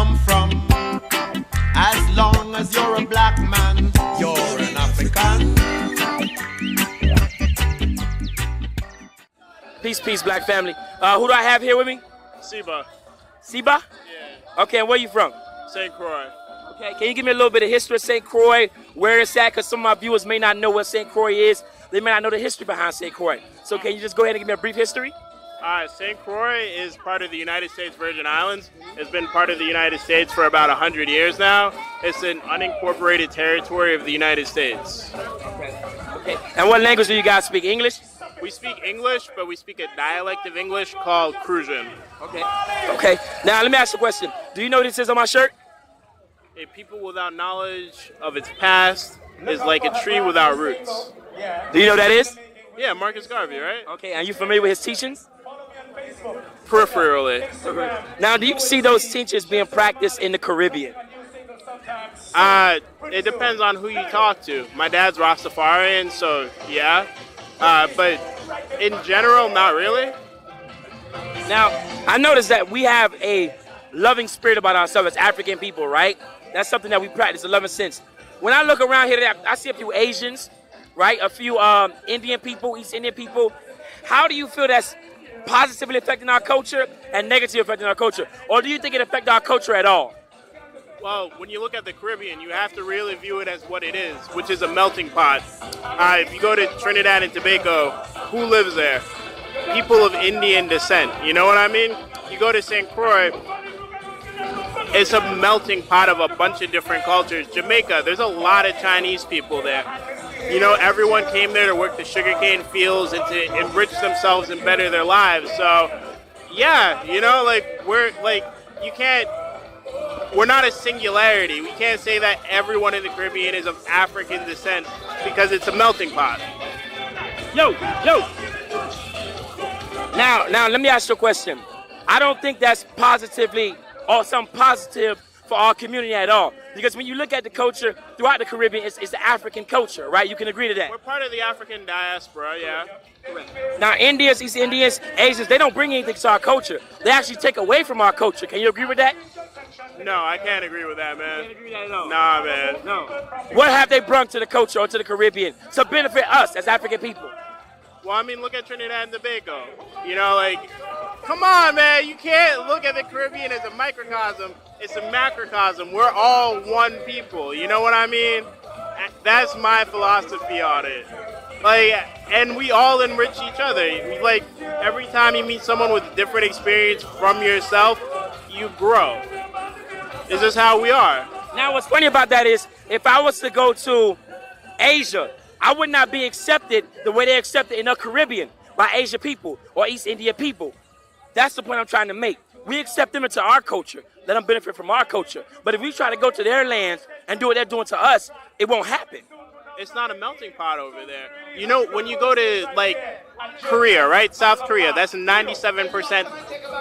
come from. As long as you're a black man, you're an African. Peace, peace, black family. Who do I have here with me? Seba. Seba? Yeah. Okay, and where you from? St. Croix. Okay, can you give me a little bit of history of St. Croix, where it's at? Because some of my viewers may not know what St. Croix is. They may not know the history behind St. Croix. So can you just go ahead and give me a brief history? St. Croix is part of the United States Virgin Islands. It's been part of the United States for about 100 years now. It's an unincorporated territory of the United States. Okay. And what language do you guys speak? English? We speak English, but we speak a dialect of English called Crucian. Okay. Okay. Now, let me ask you a question. Do you know what it says on my shirt? A people without knowledge of its past is like a tree without roots. Do you know what that is? Yeah, Marcus Garvey, right? Okay. And you familiar with his teachings? Peripherally. Now, do you see those teachings being practiced in the Caribbean? It depends on who you talk to. My dad's Rastafarian, so yeah. But in general, not really. Now, I noticed that we have a loving spirit about ourselves as African people, right? That's something that we practice, a loving sense. When I look around here, I see a few Asians, right? A few Indian people, East Indian people. How do you feel that's positively affecting our culture and negatively affecting our culture? Or do you think it affects our culture at all? Well, when you look at the Caribbean, you have to really view it as what it is, which is a melting pot. If you go to Trinidad and Tobago, who lives there? People of Indian descent, you know what I mean? You go to St. Croix, it's a melting pot of a bunch of different cultures. Jamaica, there's a lot of Chinese people there. You know, everyone came there to work the sugarcane fields and to enrich themselves and better their lives. So, yeah, you know, we're not a singularity. We can't say that everyone in the Caribbean is of African descent because it's a melting pot. Yo. Now, let me ask you a question. I don't think that's positively or something positive for our community at all. Because when you look at the culture throughout the Caribbean, it's the African culture, right? You can agree to that. We're part of the African diaspora, yeah. Now, Indians, East Indians, Asians, they don't bring anything to our culture. They actually take away from our culture. Can you agree with that? No, I can't agree with that, man. You can't agree with that at all? Nah, man. No. What have they brought to the culture or to the Caribbean to benefit us as African people? Well, I mean, look at Trinidad and Tobago. You know, like, come on, man. You can't look at the Caribbean as a microcosm. It's a macrocosm. We're all one people. You know what I mean? That's my philosophy on it. Like, and we all enrich each other. Like, every time you meet someone with a different experience from yourself, you grow. It's just how we are. Now, what's funny about that is, if I was to go to Asia, I would not be accepted the way they're accepted in the Caribbean by Asian people or East Indian people. That's the point I'm trying to make. We accept them into our culture, let them benefit from our culture. But if we try to go to their lands and do what they're doing to us, it won't happen. It's not a melting pot over there. You know, when you go to, like, Korea, right? South Korea, that's 97%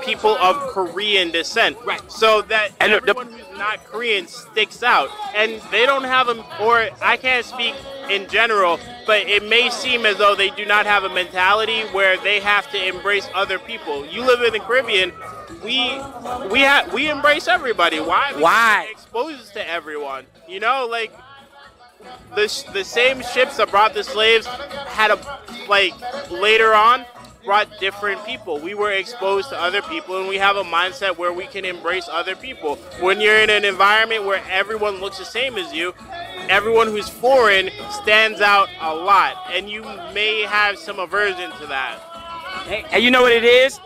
people of Korean descent. Right. So that everyone who's not Korean sticks out. And they don't have or I can't speak in general, but it may seem as though they do not have a mentality where they have to embrace other people. You live in the Caribbean, we embrace everybody. Why? Because Why? we're exposed to everyone. You know, like, the same ships that brought the slaves had later on brought different people. We were exposed to other people, and we have a mindset where we can embrace other people. When you're in an environment where everyone looks the same as you, everyone who's foreign stands out a lot, and you may have some aversion to that. And you know what it is?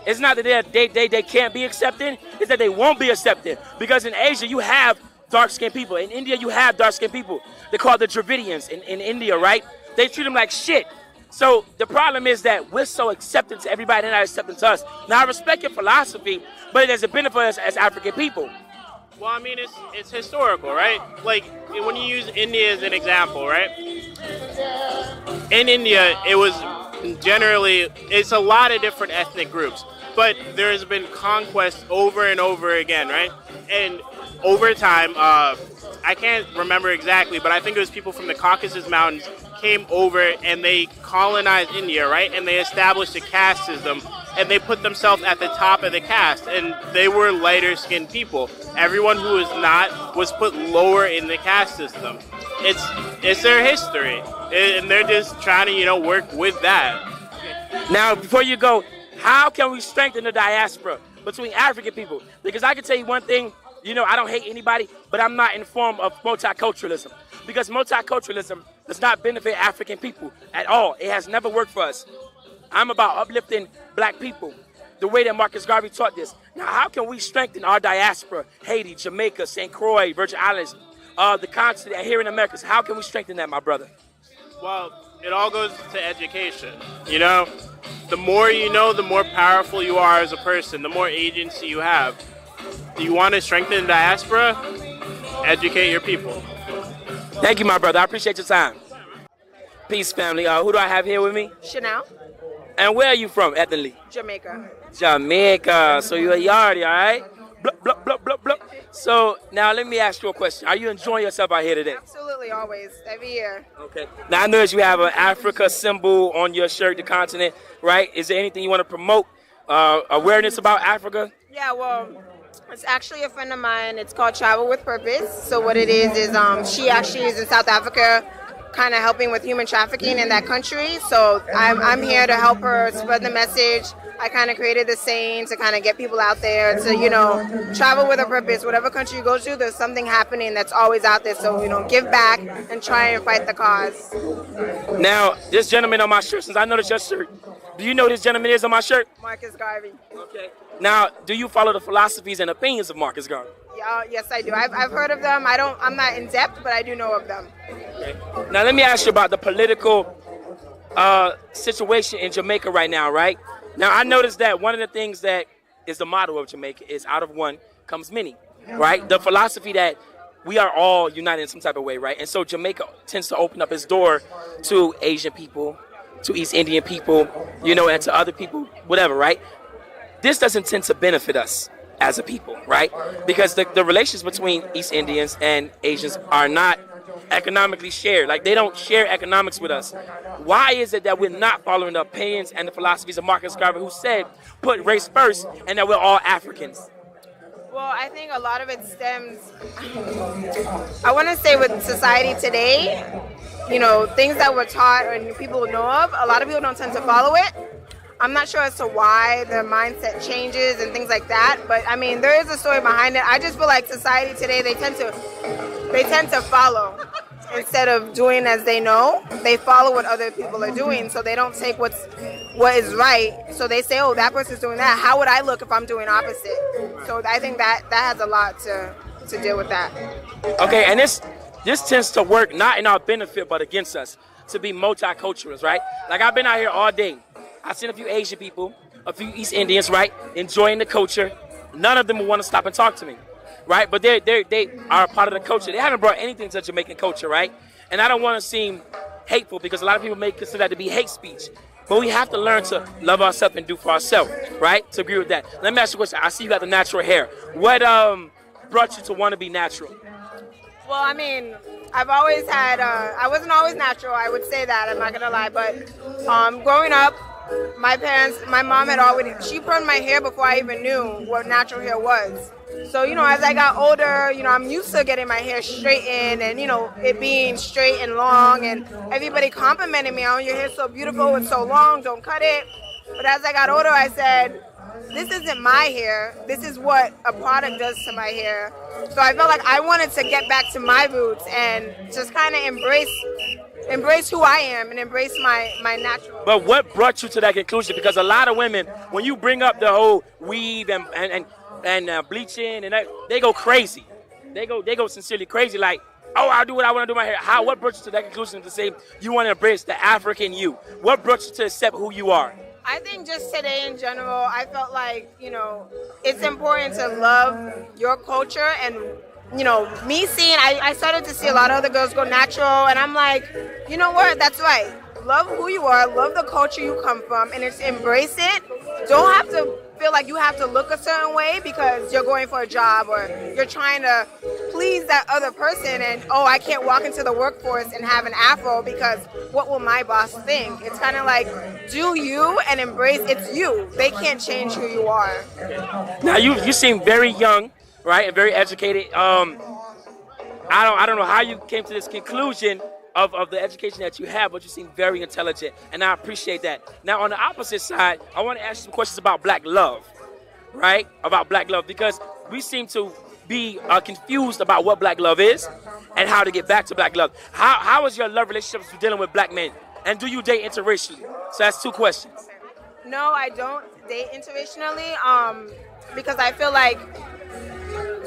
It's not that they can't be accepted, it's that they won't be accepted. Because in Asia, you have dark-skinned people. In India, you have dark-skinned people. They're called the Dravidians in India, right? They treat them like shit. So the problem is that we're so accepting to everybody, they're not accepting to us. Now, I respect your philosophy, but it doesn't benefit us as African people. Well, I mean, it's historical, right? Like, when you use India as an example, right? In India, it was generally, it's a lot of different ethnic groups, but there has been conquest over and over again, right? And over time, I can't remember exactly, but I think it was people from the Caucasus Mountains came over and they colonized India, right? And they established a caste system, and they put themselves at the top of the caste, and they were lighter-skinned people. everyone who is not was put lower in the caste system. It's their history, and they're just trying to work with that. Now, before you go, how can we strengthen the diaspora between African people? Because I can tell you one thing, I don't hate anybody, but I'm not in form of multiculturalism. Because multiculturalism does not benefit African people at all. It has never worked for us. I'm about uplifting black people, the way that Marcus Garvey taught this. Now, how can we strengthen our diaspora, Haiti, Jamaica, St. Croix, Virgin Islands, the continent here in America? How can we strengthen that, my brother? Well, it all goes to education. The more you know, the more powerful you are as a person, the more agency you have. Do you want to strengthen the diaspora? Educate your people. Thank you, my brother. I appreciate your time. Peace, family. Who do I have here with me? Chanel, And where are you from, ethnically? Jamaica. Jamaica. So you're a yardie, all right? Blup, blup, blup, blup, blup. So now let me ask you a question. Are you enjoying yourself out here today? Absolutely, always, every year. Okay. Now I notice you have an Africa symbol on your shirt, the continent, right? Is there anything you want to promote? Awareness about Africa? Yeah, well, it's actually a friend of mine. It's called Travel with Purpose. So what it is she actually is in South Africa, kind of helping with human trafficking in that country. So I'm here to help her spread the message. I kind of created the saying to kind of get people out there to, travel with a purpose. Whatever country you go to, there's something happening that's always out there. So, give back and try and fight the cause. Now, this gentleman on my shirt, since I noticed your shirt, do you know who this gentleman is on my shirt? Marcus Garvey. Okay. Now, do you follow the philosophies and opinions of Marcus Garvey? Yeah, yes, I do. I've heard of them. I'm not in depth, but I do know of them. Okay. Now, let me ask you about the political situation in Jamaica right now, right? Now, I noticed that one of the things that is the motto of Jamaica is out of one comes many, right? The philosophy that we are all united in some type of way, right? And so Jamaica tends to open up its door to Asian people, to East Indian people, and to other people, whatever, right? This doesn't tend to benefit us as a people, right? Because the relations between East Indians and Asians are not economically shared. Like, they don't share economics with us. Why is it that we're not following the opinions and the philosophies of Marcus Garvey, who said, put race first, and that we're all Africans? Well, I think a lot of it stems, I want to say with society today, things that we're taught and people know of, a lot of people don't tend to follow it. I'm not sure as to why their mindset changes and things like that, but there is a story behind it. I just feel like society today, they tend to follow instead of doing as they know. They follow what other people are doing, so they don't take what is right. So they say, oh, that person's doing that. How would I look if I'm doing opposite? So I think that has a lot to deal with that. Okay, and this tends to work not in our benefit but against us, to be multiculturalists, right? Like, I've been out here all day. I've seen a few Asian people, a few East Indians, right, enjoying the culture. None of them will want to stop and talk to me, right? But they are a part of the culture. They haven't brought anything to Jamaican culture, right? And I don't want to seem hateful, because a lot of people may consider that to be hate speech. But we have to learn to love ourselves and do for ourselves, right? To agree with that. Let me ask you a question. I see you got the natural hair. What brought you to want to be natural? Well, I've always had, I wasn't always natural, I would say that, I'm not going to lie. But growing up, my mom had already, she permed my hair before I even knew what natural hair was. So, as I got older, I'm used to getting my hair straightened and, it being straight and long, and everybody complimenting me, oh, your hair's so beautiful, it's so long, don't cut it. But as I got older, I said, this isn't my hair, this is what a product does to my hair. So I felt like I wanted to get back to my roots and just kind of embrace who I am and embrace my natural. But what brought you to that conclusion? Because a lot of women, when you bring up the whole weave and bleaching, and they go crazy. They go sincerely crazy, like, oh, I'll do what I want to do with my hair. What brought you to that conclusion to say you want to embrace the African you? What brought you to accept who you are? I think just today in general, I felt like, it's important to love your culture. And, me seeing, I started to see a lot of other girls go natural, and I'm like, you know what, that's right. Love who you are, love the culture you come from, and just embrace it. Don't have to feel like you have to look a certain way because you're going for a job or you're trying to please that other person, and, oh, I can't walk into the workforce and have an afro because what will my boss think? It's kind of like, do you and embrace it's you. They can't change who you are. Now, you seem very young, right, and very educated. I don't know how you came to this conclusion of the education that you have, but you seem very intelligent, and I appreciate that. Now, on the opposite side, I want to ask you some questions about black love, right? About black love, because we seem to be confused about what black love is and how to get back to black love. How is your love relationships dealing with black men? And do you date interracially? So that's 2 questions. No, I don't date interracially because I feel like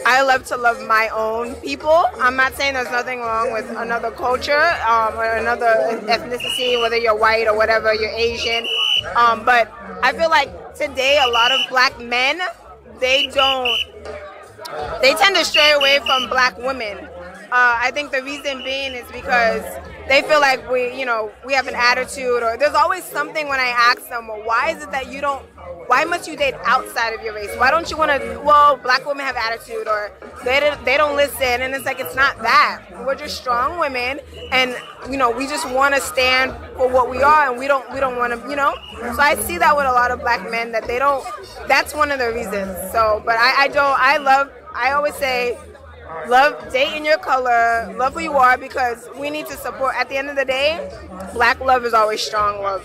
I love to love my own people. I'm not saying there's nothing wrong with another culture or another ethnicity, whether you're white or whatever, you're Asian. But I feel like today a lot of black men, they tend to stray away from black women. I think the reason being is because they feel like we have an attitude, or there's always something when I ask them, well, why is it that why must you date outside of your race? Why don't you want to, well, black women have attitude, or they don't listen, and it's like, it's not that. We're just strong women, and, we just want to stand for what we are, and we don't want to, So I see that with a lot of black men, that that's one of the reasons. So, but I always say, date in your color, love who you are, because we need to support. At the end of the day, black love is always strong love.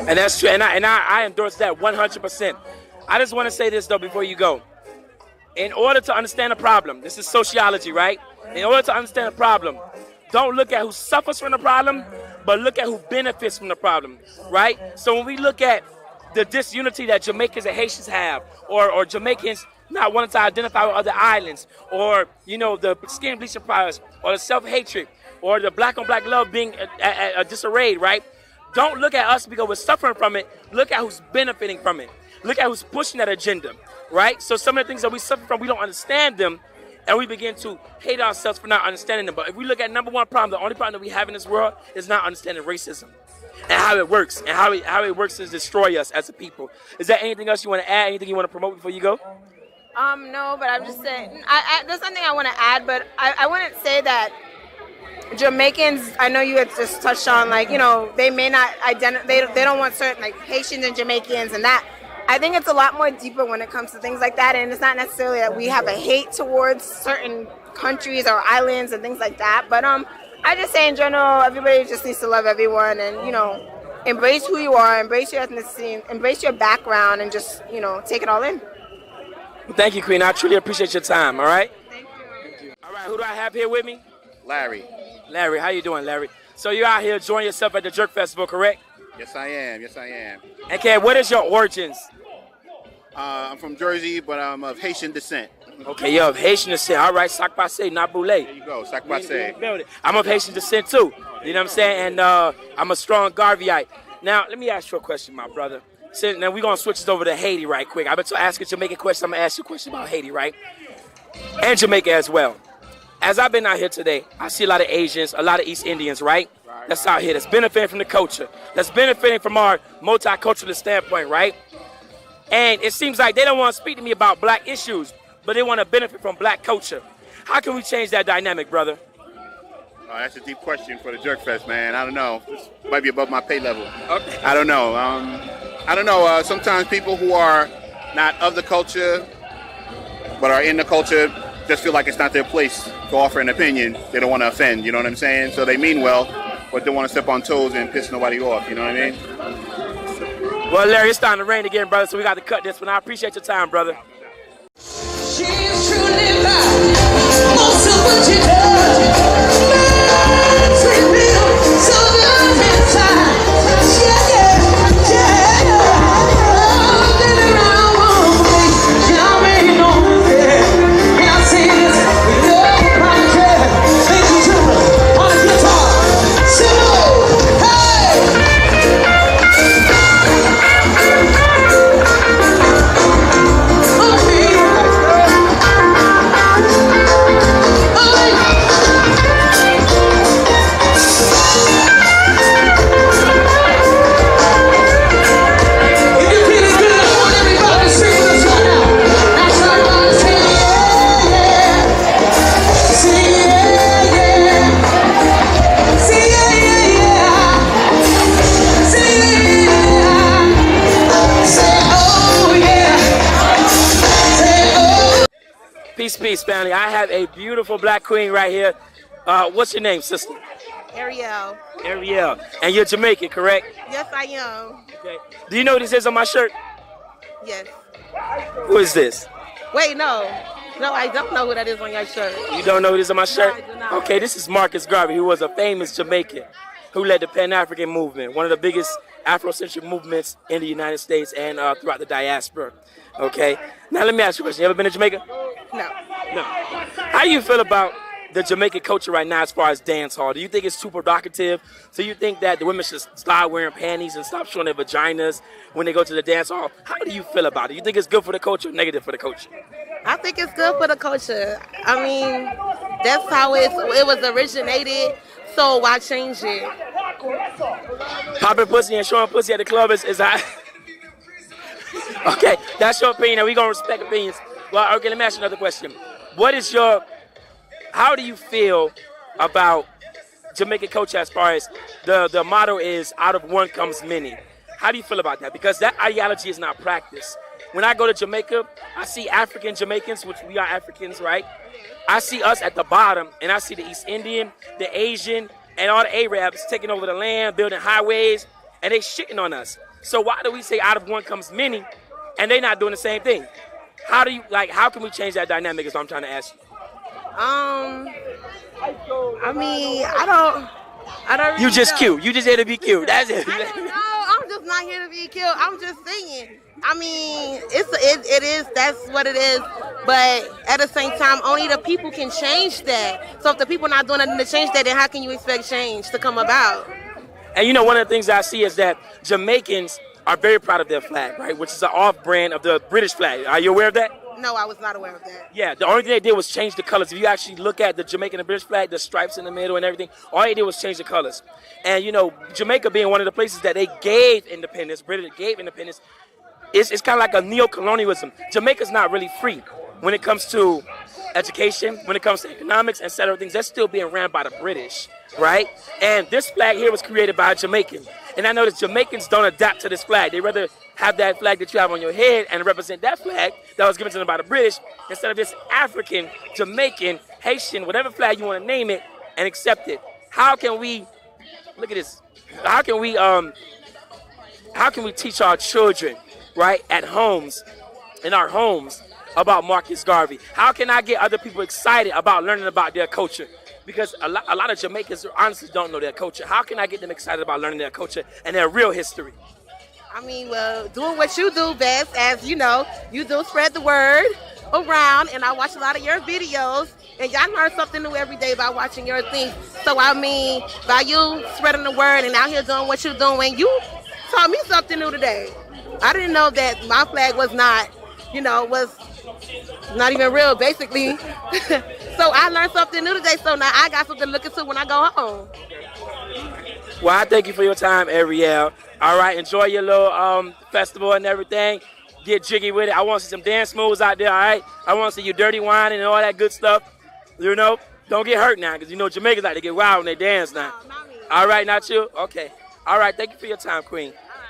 And that's true, and I endorse that 100%. I just want to say this, though, before you go. In order to understand a problem, this is sociology, right? In order to understand a problem, don't look at who suffers from the problem, but look at who benefits from the problem, right? So when we look at the disunity that Jamaicans and Haitians have, or Jamaicans not wanting to identify with other islands, or the skin bleaching products, or the self-hatred, or the black on black love being disarrayed, right? Don't look at us because we're suffering from it. Look at who's benefiting from it. Look at who's pushing that agenda, right? So some of the things that we suffer from, we don't understand them, and we begin to hate ourselves for not understanding them. But if we look at number one problem, the only problem that we have in this world is not understanding racism and how it works, and how it works to destroy us as a people. Is there anything else you want to add? Anything you want to promote before you go? No, but I'm just saying, there's something I want to add, but I wouldn't say that Jamaicans, I know you had just touched on, they may not they don't want certain, Haitians and Jamaicans and that. I think it's a lot more deeper when it comes to things like that, and it's not necessarily that we have a hate towards certain countries or islands and things like that, but I just say in general, everybody just needs to love everyone, and, embrace who you are, embrace your ethnicity, embrace your background, and just, take it all in. Thank you, Queen. I truly appreciate your time, all right? Thank you. All right, who do I have here with me? Larry. Larry, how you doing, Larry? So you're out here enjoying yourself at the Jerk Festival, correct? Yes, I am. Okay, what is your origins? I'm from Jersey, but I'm of Haitian descent. Okay, you're of Haitian descent. All right, sac passe, not boule. There you go, sac passe. I'm of Haitian descent, too. You know what I'm saying? And I'm a strong Garveyite. Now, let me ask you a question, my brother. So now we're going to switch this over to Haiti right quick. I've been asking Jamaican questions. I'm going to ask you a question about Haiti, right? And Jamaica as well. As I've been out here today, I see a lot of Asians, a lot of East Indians, right? That's out here. That's benefiting from the culture. That's benefiting from our multicultural standpoint, right? And it seems like they don't want to speak to me about black issues, but they want to benefit from black culture. How can we change that dynamic, brother? That's a deep question for the Jerk Fest, man. I don't know. This might be above my pay level. Okay. I don't know. Sometimes people who are not of the culture, but are in the culture, just feel like it's not their place to offer an opinion. They don't want to offend, you know what I'm saying? So they mean well, but don't want to step on toes and piss nobody off, you know what I mean? Well, Larry, it's starting to rain again, brother, so we got to cut this one. I appreciate your time, brother. She's truly bad. Most of what you do makes me feel so good inside. Oh, get around, won't be. Tell me no more. Can I see this? Love, my care. Thank you, children. On the guitar. Simple. Hey! Peace, peace, family. I have a beautiful black queen right here. What's your name, sister? Ariel. Ariel. And you're Jamaican, correct? Yes, I am. Okay. Do you know what this is on my shirt? Yes. Who is this? Wait, no. No, I don't know who that is on your shirt. You don't know what is on my shirt? No, I do not. Okay, this is Marcus Garvey, who was a famous Jamaican who led the Pan-African movement, one of the biggest Afrocentric movements in the United States and throughout the diaspora. Okay? Now let me ask you a question. You ever been to Jamaica? No. No. How do you feel about the Jamaican culture right now as far as dance hall? Do you think it's too provocative? So you think that the women should start wearing panties and stop showing their vaginas when they go to the dance hall? How do you feel about it? You think it's good for the culture or negative for the culture? I think it's good for the culture. I mean, that's how it was originated, so why change it? Popping pussy and showing pussy at the club is hot. Okay, that's your opinion, and we're going to respect opinions. Well, okay, let me ask you another question. How do you feel about Jamaican culture as far as the motto is out of one comes many? How do you feel about that? Because that ideology is not practiced. When I go to Jamaica, I see African Jamaicans, which we are Africans, right? I see us at the bottom, and I see the East Indian, the Asian, and all the Arabs taking over the land, building highways, and they shitting on us. So why do we say out of one comes many, and they not doing the same thing? How can we change that dynamic is what I'm trying to ask you. I mean, I don't really You just know. cute. You just here to be cute. That's it. I don't know. I'm just not here to be killed. I'm just saying. I mean, it is. That's what it is. But at the same time, only the people can change that. So if the people not doing nothing to change that, then how can you expect change to come about? And you know, one of the things I see is that Jamaicans are very proud of their flag, right? Which is an off-brand of the British flag. Are you aware of that? No, I was not aware of that. Yeah, the only thing they did was change the colors. If you actually look at the Jamaican and British flag, the stripes in the middle and everything, all they did was change the colors. And you know, Jamaica being one of the places that they gave independence, Britain gave independence, it's kind of like a neo-colonialism. Jamaica's not really free when it comes to education, when it comes to economics and set other things. That's still being ran by the British, right? And this flag here was created by a Jamaican. And I know that Jamaicans don't adapt to this flag. They rather have that flag that you have on your head and represent that flag that was given to them by the British instead of this African, Jamaican, Haitian, whatever flag you want to name it, and accept it. How can we, look at this, how can we teach our children, right, at homes, in our homes, about Marcus Garvey? How can I get other people excited about learning about their culture? Because a lot of Jamaicans honestly don't know their culture. How can I get them excited about learning their culture and their real history? I mean, well, doing what you do best, as you know, you do spread the word around, and I watch a lot of your videos, and y'all learn something new every day by watching your things. So, I mean, by you spreading the word and out here doing what you're doing, you taught me something new today. I didn't know that my flag was not, was not even real, basically. So I learned something new today, so now I got something to look into when I go home. Well, I thank you for your time, Ariel. All right, enjoy your little festival and everything. Get jiggy with it. I want to see some dance moves out there, all right? I want to see you dirty whining and all that good stuff. You know, don't get hurt now, because you know Jamaicans like to get wild when they dance now. No, not me. All right, not you? Okay. All right, thank you for your time, Queen.